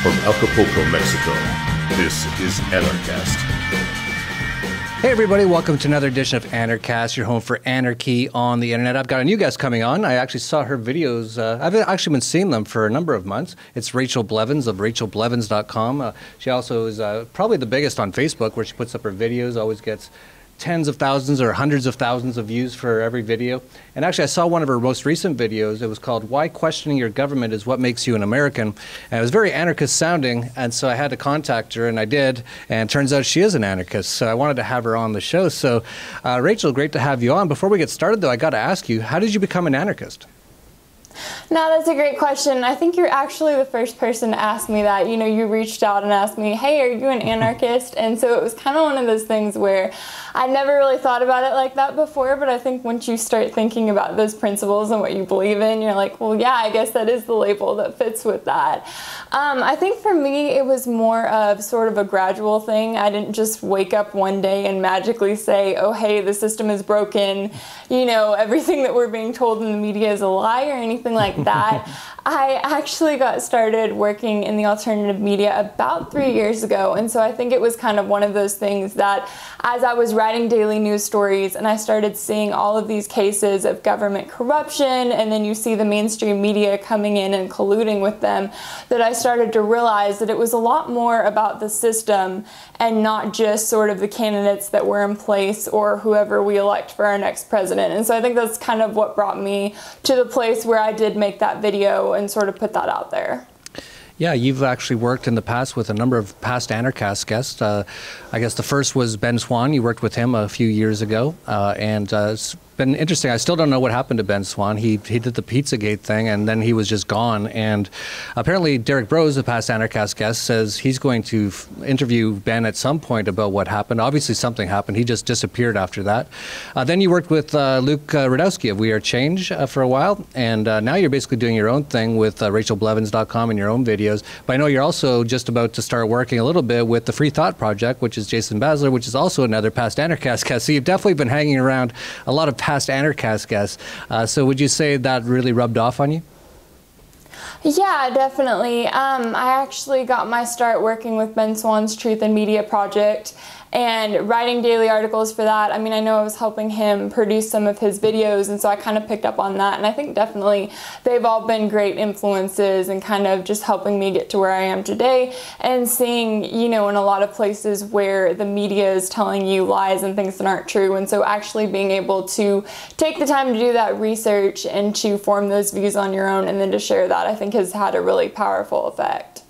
From Acapulco, Mexico, this is Anarchast. Hey everybody, welcome to another edition of Anarchast, your home for anarchy on the internet. I've got a new guest coming on. I actually saw her videos. I've actually been seeing them for a number of months. It's Rachel Blevins of rachelblevins.com. She also is probably the biggest on Facebook, where she puts up her videos, always gets tens of thousands or hundreds of thousands of views for every video. And actually, I saw one of her most recent videos. It was called "Why Questioning Your Government is What Makes You an American." And it was very anarchist sounding, and so I had to contact her, and I did. And it turns out she is an anarchist, so I wanted to have her on the show. So, Rachel, great to have you on. Before we get started, though, I got to ask you, how did you become an anarchist? No, that's a great question. I think you're actually the first person to ask me that. You know, you reached out and asked me, hey, are you an anarchist? And so it was kind of one of those things where I never really thought about it like that before, but I think once you start thinking about those principles and what you believe in, you're like, well, yeah, I guess that is the label that fits with that. I think for me, it was more of sort of a gradual thing. I didn't just wake up one day and magically say, oh, hey, the system is broken. You know, everything that we're being told in the media is a lie or anything like that. I actually got started working in the alternative media about 3 years ago, and so I think it was kind of one of those things that as I was writing daily news stories and I started seeing all of these cases of government corruption, and then you see the mainstream media coming in and colluding with them, that I started to realize that it was a lot more about the system and not just sort of the candidates that were in place or whoever we elect for our next president. And so I think that's kind of what brought me to the place where I did make that video and sort of put that out there. Yeah, you've actually worked in the past with a number of past Anarchast guests. I guess the first was Ben Swan. You worked with him a few years ago, and it's been interesting. I still don't know what happened to Ben Swan. He did the Pizzagate thing, and then he was just gone. And apparently Derek Brose, the past Anarchast guest, says he's going to interview Ben at some point about what happened. Obviously something happened. He just disappeared after that. Then you worked with Luke Rudowski of We Are Change for a while, and now you're basically doing your own thing with rachelblevins.com and your own videos. But I know you're also just about to start working a little bit with the Free Thought Project, which is Jason Basler, which is also another past Anarchast guest. So you've definitely been hanging around a lot of past Anarchast guests. So would you say that really rubbed off on you? Yeah, definitely. I actually got my start working with Ben Swan's Truth and Media Project and writing daily articles for that. I mean, I know I was helping him produce some of his videos, and so I kind of picked up on that. And I think definitely they've all been great influences and kind of just helping me get to where I am today, and seeing, you know, in a lot of places where the media is telling you lies and things that aren't true. And so actually being able to take the time to do that research and to form those views on your own and then to share that, I think has had a really powerful effect.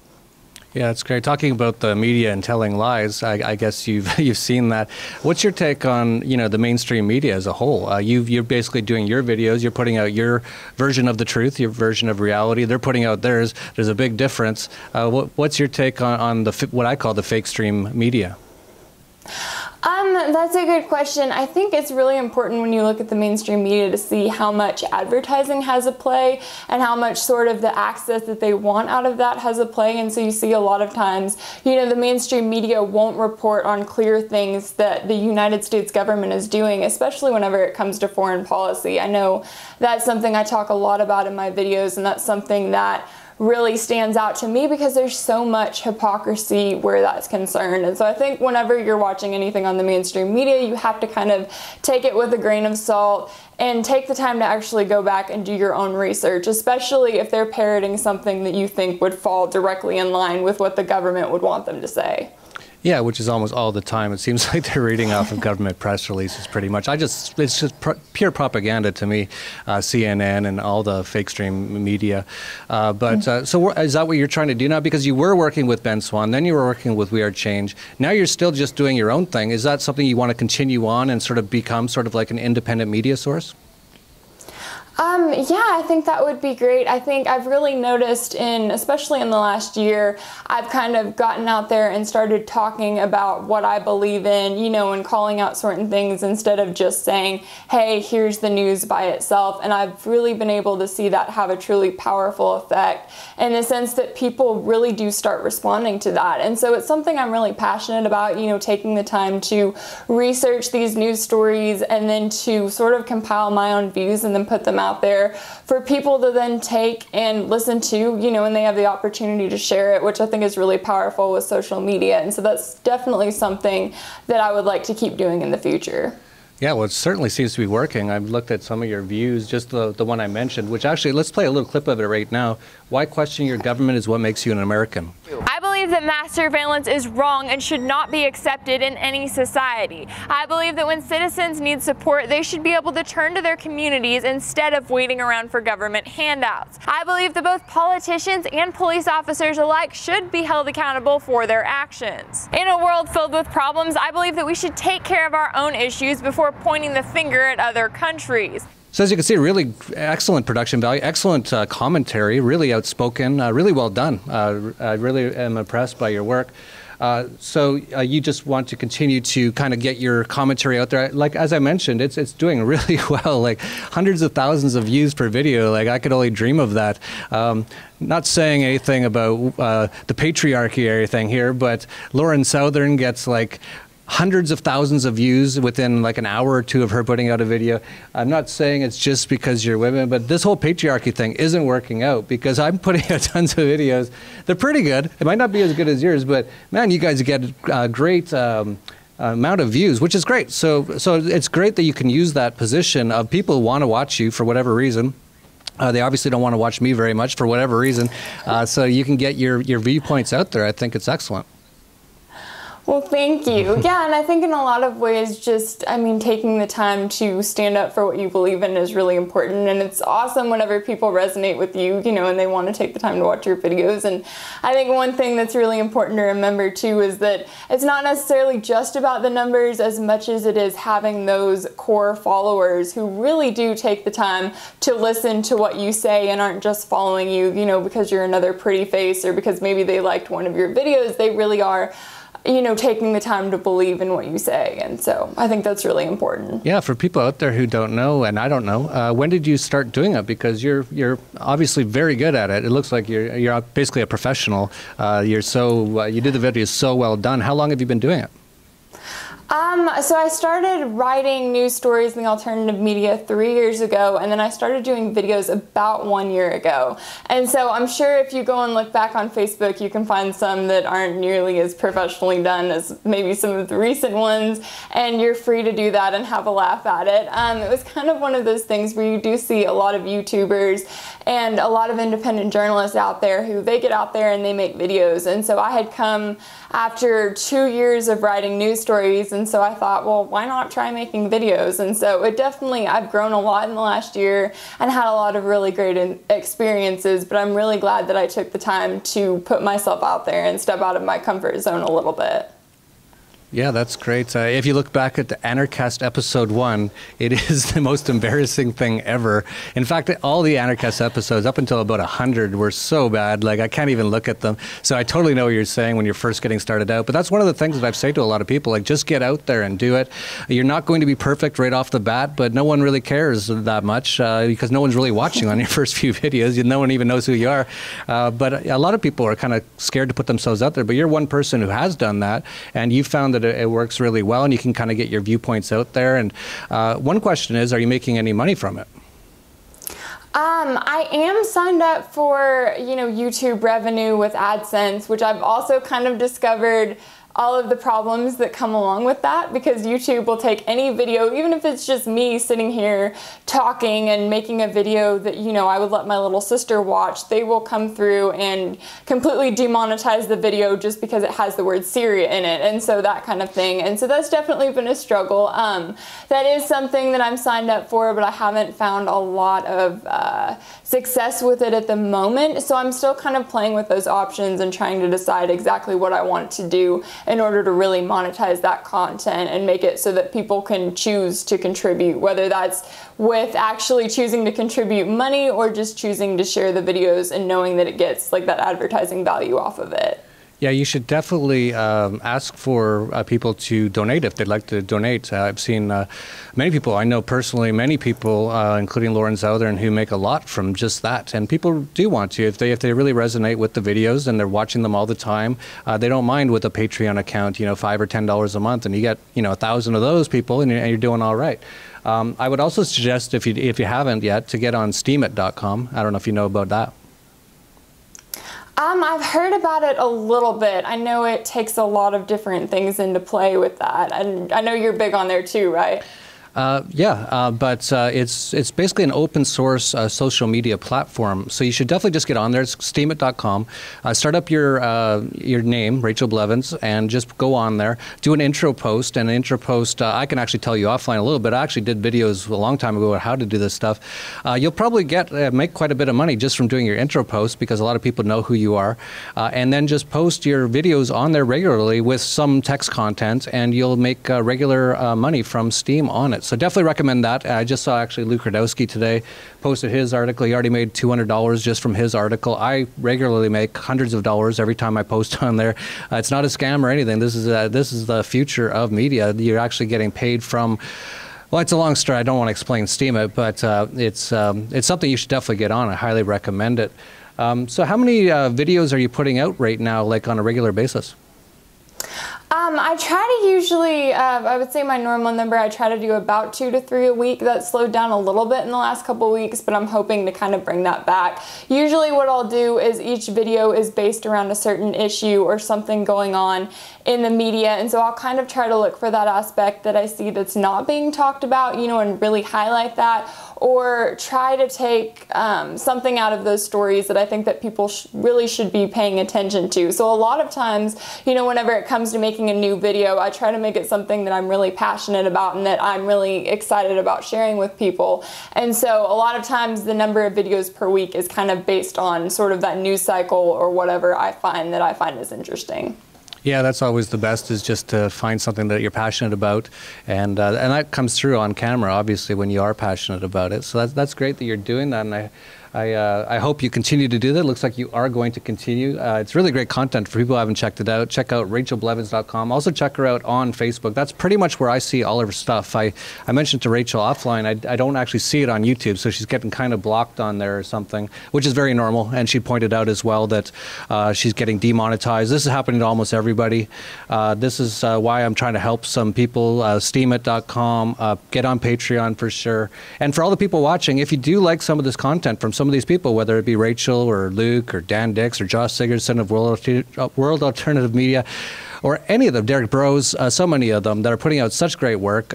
Yeah, it's great. Talking about the media and telling lies, I guess you've seen that. What's your take on, you know, the mainstream media as a whole? You're basically doing your videos. You're putting out your version of the truth, your version of reality. They're putting out theirs. There's a big difference. What's your take on what I call the FakeStream media? That's a good question. I think it's really important when you look at the mainstream media to see how much advertising has a play and how much sort of the access that they want out of that has a play. And so you see a lot of times, you know, the mainstream media won't report on clear things that the United States government is doing, especially whenever it comes to foreign policy. I know that's something I talk a lot about in my videos, and that's something that really stands out to me because there's so much hypocrisy where that's concerned. And so I think whenever you're watching anything on the mainstream media, you have to kind of take it with a grain of salt and take the time to actually go back and do your own research, especially if they're parroting something that you think would fall directly in line with what the government would want them to say. Yeah, which is almost all the time. It seems like they're reading off of government press releases pretty much. It's just pure propaganda to me, CNN and all the FakeStream media. So is that what you're trying to do now? Because you were working with Ben Swan, then you were working with We Are Change. Now you're still just doing your own thing. Is that something you want to continue on and sort of become sort of like an independent media source? Yeah, I think that would be great. I think I've really noticed especially in the last year, I've kind of gotten out there and started talking about what I believe in, and calling out certain things instead of just saying, hey, here's the news by itself. And I've really been able to see that have a truly powerful effect in the sense that people really do start responding to that. And so it's something I'm really passionate about, taking the time to research these news stories and then to sort of compile my own views and then put them out there for people to then take and listen to, and they have the opportunity to share it, which I think is really powerful with social media. And so that's definitely something that I would like to keep doing in the future. Yeah, well, it certainly seems to be working. I've looked at some of your views, just the one I mentioned, which actually, let's play a little clip of it right now. Why questioning your government is what makes you an American. I believe that mass surveillance is wrong and should not be accepted in any society. I believe that when citizens need support, they should be able to turn to their communities instead of waiting around for government handouts. I believe that both politicians and police officers alike should be held accountable for their actions. In a world filled with problems, I believe that we should take care of our own issues before pointing the finger at other countries. So as you can see, really excellent production value, excellent commentary, really outspoken, really well done. I really am impressed by your work. So you just want to continue to kind of get your commentary out there. Like, as I mentioned, it's doing really well, like hundreds of thousands of views per video. Like, I could only dream of that. Not saying anything about the patriarchy or anything here, but Lauren Southern gets like hundreds of thousands of views within like an hour or two of her putting out a video. I'm not saying it's just because you're women, but this whole patriarchy thing isn't working out because I'm putting out tons of videos. They're pretty good. It might not be as good as yours, but man, you guys get a great amount of views, which is great. So it's great that you can use that position of people who want to watch you for whatever reason. They obviously don't want to watch me very much for whatever reason. So you can get your viewpoints out there. I think it's excellent. Well, thank you. Yeah, and I think in a lot of ways, taking the time to stand up for what you believe in is really important. And it's awesome whenever people resonate with you, and they want to take the time to watch your videos. And I think one thing that's really important to remember, too, is that it's not necessarily just about the numbers as much as it is having those core followers who really do take the time to listen to what you say and aren't just following you, because you're another pretty face or because maybe they liked one of your videos. They really are taking the time to believe in what you say. And so I think that's really important. Yeah, for people out there who don't know, and I don't know, when did you start doing it? Because you're obviously very good at it. It looks like you're basically a professional. You do the videos so well done. How long have you been doing it? So I started writing news stories in the alternative media 3 years ago, and then I started doing videos about 1 year ago. And so I'm sure if you go and look back on Facebook, you can find some that aren't nearly as professionally done as maybe some of the recent ones, and you're free to do that and have a laugh at it. It was kind of one of those things where you do see a lot of YouTubers and a lot of independent journalists out there who they get out there and they make videos. And so I had come after 2 years of writing news stories, and so I thought, well, why not try making videos? And so I've grown a lot in the last year and had a lot of really great experiences, but I'm really glad that I took the time to put myself out there and step out of my comfort zone a little bit. Yeah, that's great. If you look back at the Anarchast Ep.365, it is the most embarrassing thing ever. In fact, all the Anarchast episodes up until about 100 were so bad, like I can't even look at them. So I totally know what you're saying when you're first getting started out. But that's one of the things that I've said to a lot of people, like just get out there and do it. You're not going to be perfect right off the bat, but no one really cares that much because no one's really watching on your first few videos. No one even knows who you are. But a lot of people are kind of scared to put themselves out there. But you're one person who has done that, and you found that it works really well, and you can kind of get your viewpoints out there. And one question is, are you making any money from it? I am signed up for, YouTube revenue with AdSense, which I've also kind of discovered all of the problems that come along with that, because YouTube will take any video, even if it's just me sitting here talking and making a video that, I would let my little sister watch, they will come through and completely demonetize the video just because it has the word Syria in it, and so that kind of thing. And so that's definitely been a struggle. That is something that I'm signed up for, but I haven't found a lot of success with it at the moment, so I'm still kind of playing with those options and trying to decide exactly what I want to do in order to really monetize that content and make it so that people can choose to contribute, whether that's with actually choosing to contribute money or just choosing to share the videos and knowing that it gets like that advertising value off of it. Yeah, you should definitely ask for people to donate if they'd like to donate. I've seen many people, I know personally many people, including Lauren Southern, who make a lot from just that. And people do want to. If they really resonate with the videos and they're watching them all the time, they don't mind with a Patreon account, $5 or $10 a month, and you get 1,000 of those people, and you're doing all right. I would also suggest, if you haven't yet, to get on steemit.com. I don't know if you know about that. I've heard about it a little bit. I know it takes a lot of different things into play with that, and I know you're big on there too, right? But it's basically an open source social media platform. So you should definitely just get on there. It's steemit.com. Start up your name, Rachel Blevins, and just go on there. Do an intro post. And an intro post, I can actually tell you offline a little bit. I actually did videos a long time ago on how to do this stuff. You'll probably make quite a bit of money just from doing your intro post, because a lot of people know who you are. And then just post your videos on there regularly with some text content, and you'll make regular money from Steem on it. So definitely recommend that. I just saw actually Luke Radowski today posted his article. He already made $200 just from his article. I regularly make hundreds of dollars every time I post on there. It's not a scam or anything. This is the future of media. You're actually getting paid from. Well, it's a long story. I don't want to explain Steem it, but it's something you should definitely get on. I highly recommend it. So how many videos are you putting out right now, like on a regular basis? I try to usually, I would say my normal number, I try to do about 2 to 3 a week. That slowed down a little bit in the last couple weeks, but I'm hoping to kind of bring that back. Usually what I'll do is each video is based around a certain issue or something going on in the media, and so I'll kind of try to look for that aspect that I see that's not being talked about, and really highlight that, or try to take something out of those stories that I think that people really should be paying attention to. So a lot of times, whenever it comes to making a new video, I try to make it something that I'm really passionate about and that I'm really excited about sharing with people. And so a lot of times the number of videos per week is kind of based on sort of that news cycle or whatever I find is interesting. Yeah, that's always the best, is just to find something that you're passionate about, and that comes through on camera, obviously, when you are passionate about it. So that's great that you're doing that, and I hope you continue to do that. It looks like you are going to continue. It's really great content. For people who haven't checked it out, check out rachelblevins.com. Also check her out on Facebook. That's pretty much where I see all of her stuff. I mentioned to Rachel offline, I don't actually see it on YouTube, so she's getting kind of blocked on there or something, which is very normal. And she pointed out as well that she's getting demonetized. This is happening to almost everybody. This is why I'm trying to help some people. Steemit.com, get on Patreon for sure. And for all the people watching, if you do like some of this content from some of these people, whether it be Rachel or Luke or Dan Dix or Josh Sigurdsson of World Alternative Media, or any of them, Derek Bros, so many of them that are putting out such great work,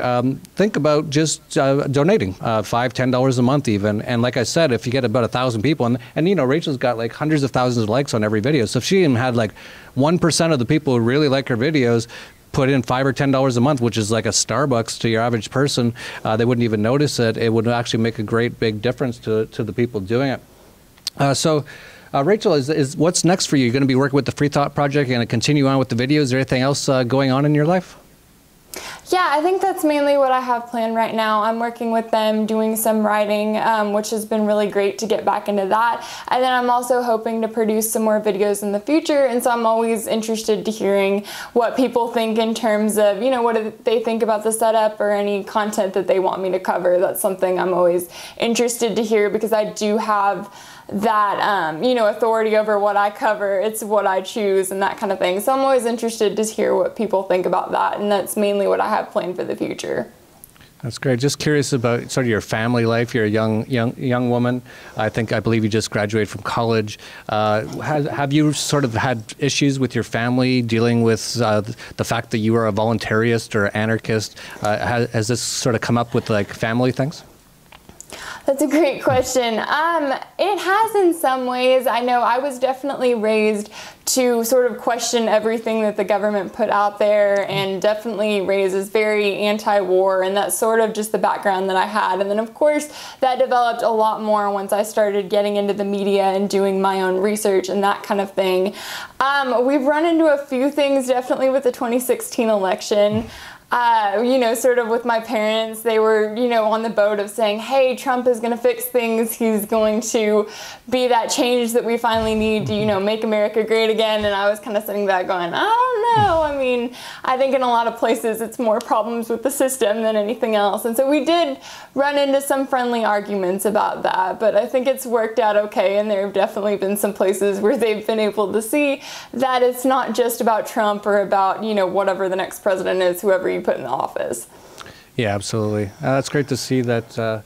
think about just donating $5, $10 a month even. And like I said, if you get about 1,000 people, and Rachel's got like hundreds of thousands of likes on every video. So if she even had like 1% of the people who really like her videos put in $5 or $10 a month, which is like a Starbucks to your average person, they wouldn't even notice it. It would actually make a great big difference to the people doing it. So Rachel, is what's next for you? You're going to be working with the Free Thought Project and continue on with the videos. Is there anything else going on in your life? Yeah, I think that's mainly what I have planned right now. I'm working with them, doing some writing, which has been really great to get back into that. And then I'm also hoping to produce some more videos in the future. And so I'm always interested to hearing what people think in terms of, what do they think about the setup or any content that they want me to cover. That's something I'm always interested to hear, because I do have that, authority over what I cover. It's what I choose and that kind of thing. So I'm always interested to hear what people think about that, and that's mainly what I have planned for the future. That's great. Just curious about sort of your family life. You're a young woman. I believe you just graduated from college. Have you sort of had issues with your family dealing with the fact that you are a voluntarist or anarchist? Has this sort of come up with like family things? That's a great question. It has in some ways. I know I was definitely raised to sort of question everything that the government put out there, and definitely raised as very anti-war, and that's sort of just the background that I had. And then of course that developed a lot more once I started getting into the media and doing my own research and that kind of thing. We've run into a few things definitely with the 2016 election. You know, sort of with my parents, they were, you know, on the boat of saying, hey, Trump is going to fix things. He's going to be that change that we finally need to, you know, make America great again. And I was kind of sitting back going, I don't know. I mean, I think in a lot of places it's more problems with the system than anything else. And so we did run into some friendly arguments about that, but I think it's worked out okay. And there have definitely been some places where they've been able to see that it's not just about Trump or about, you know, whatever the next president is, whoever you put in the office. Yeah, absolutely. That's great to see that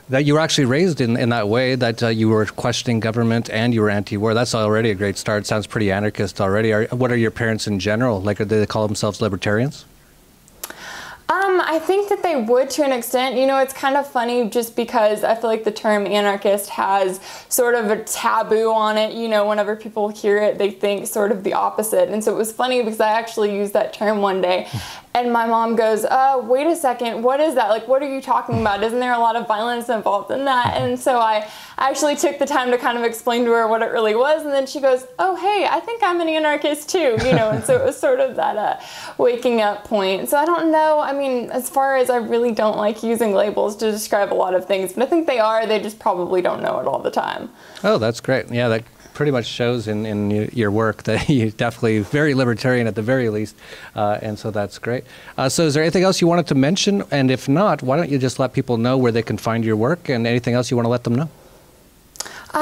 that you were actually raised in that way, that you were questioning government and you were anti-war. That's already a great start. Sounds pretty anarchist already. What are your parents in general? Like, do they call themselves libertarians? I think that they would to an extent. You know, it's kind of funny just because I feel like the term anarchist has sort of a taboo on it. You know, whenever people hear it, they think sort of the opposite. And so it was funny because I actually used that term one day and my mom goes, wait a second, what is that? Like, what are you talking about? Isn't there a lot of violence involved in that? And so I actually took the time to kind of explain to her what it really was. And then she goes, oh, hey, I think I'm an anarchist too, you know, and so it was sort of that waking up point. So I don't know. I mean, as far as I really don't like using labels to describe a lot of things, but I think they are. They just probably don't know it all the time. Oh, that's great. Yeah, that pretty much shows in your work that you're definitely very libertarian at the very least, and so that's great. So is there anything else you wanted to mention? And if not, why don't you just let people know where they can find your work and anything else you want to let them know?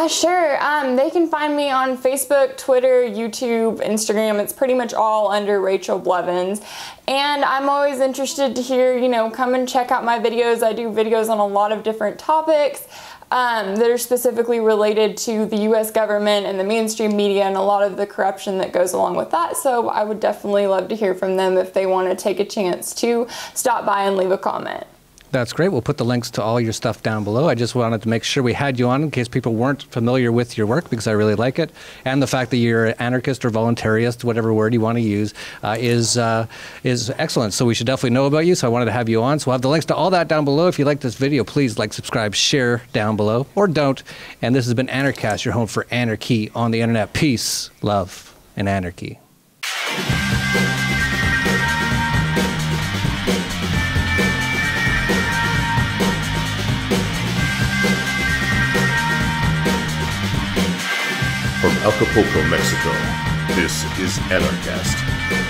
Sure. They can find me on Facebook, Twitter, YouTube, Instagram. It's pretty much all under Rachel Blevins. And I'm always interested to hear, you know, come and check out my videos. I do videos on a lot of different topics that are specifically related to the U.S. government and the mainstream media and a lot of the corruption that goes along with that. So I would definitely love to hear from them if they want to take a chance to stop by and leave a comment. That's great. We'll put the links to all your stuff down below. I just wanted to make sure we had you on in case people weren't familiar with your work, because I really like it. And the fact that you're an anarchist or voluntaryist, whatever word you want to use, is excellent. So we should definitely know about you. So I wanted to have you on. So we'll have the links to all that down below. If you like this video, please like, subscribe, share down below, or don't. And this has been Anarchast, your home for anarchy on the internet. Peace, love, and anarchy. From Acapulco, Mexico, this is Anarchast.